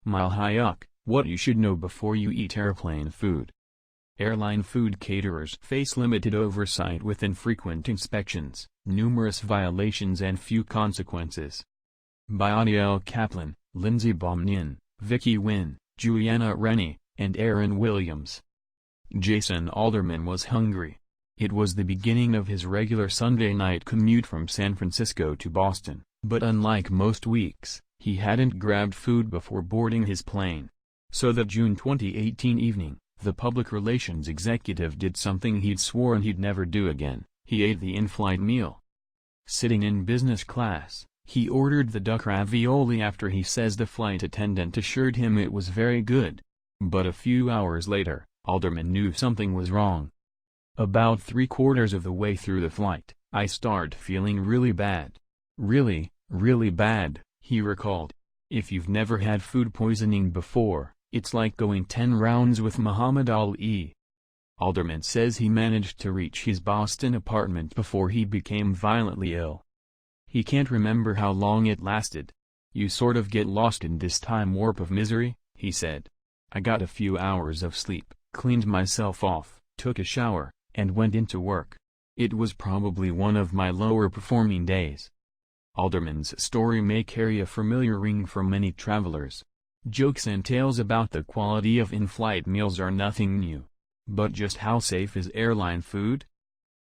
Mile Hayuk, what you should know before you eat airplane food. Airline food caterers face limited oversight with infrequent inspections, numerous violations and few consequences. By Adiel Kaplan, Lindsey Baumnian, Vicky Wynn, Juliana Rennie, and Aaron Williams. Jason Alderman was hungry. It was the beginning of his regular Sunday night commute from San Francisco to Boston, but unlike most weeks, he hadn't grabbed food before boarding his plane. So that June 2018 evening, the public relations executive did something he'd sworn he'd never do again: he ate the in-flight meal. Sitting in business class, he ordered the duck ravioli after he says the flight attendant assured him it was very good. But a few hours later, Alderman knew something was wrong. About 3/4 of the way through the flight, I started feeling really bad. Really, really bad, he recalled. If you've never had food poisoning before, it's like going 10 rounds with Muhammad Ali. Alderman says he managed to reach his Boston apartment before he became violently ill. He can't remember how long it lasted. You sort of get lost in this time warp of misery, he said. I got a few hours of sleep, cleaned myself off, took a shower, and went into work. It was probably one of my lower performing days. Alderman's story may carry a familiar ring for many travelers. Jokes and tales about the quality of in-flight meals are nothing new. But just how safe is airline food?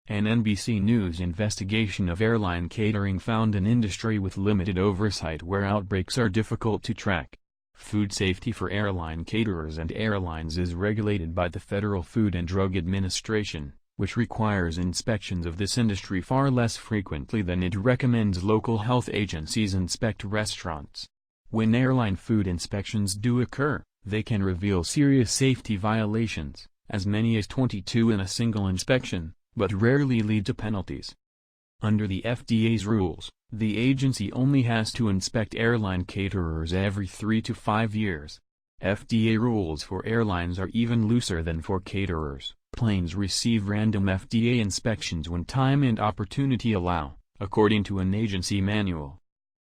An NBC News investigation of airline catering found an industry with limited oversight where outbreaks are difficult to track. Food safety for airline caterers and airlines is regulated by the Federal Food and Drug Administration, which requires inspections of this industry far less frequently than it recommends local health agencies inspect restaurants. When airline food inspections do occur, they can reveal serious safety violations, as many as 22 in a single inspection, but rarely lead to penalties. Under the FDA's rules, the agency only has to inspect airline caterers every 3 to 5 years. FDA rules for airlines are even looser than for caterers. Planes receive random FDA inspections when time and opportunity allow, according to an agency manual.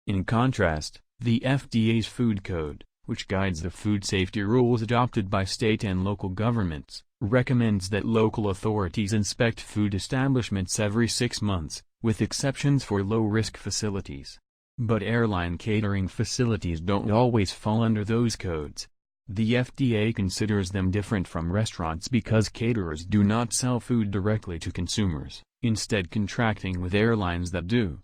In contrast, the FDA's Food Code, which guides the food safety rules adopted by state and local governments, recommends that local authorities inspect food establishments every 6 months, with exceptions for low-risk facilities. But airline catering facilities don't always fall under those codes. The FDA considers them different from restaurants because caterers do not sell food directly to consumers, instead contracting with airlines that do.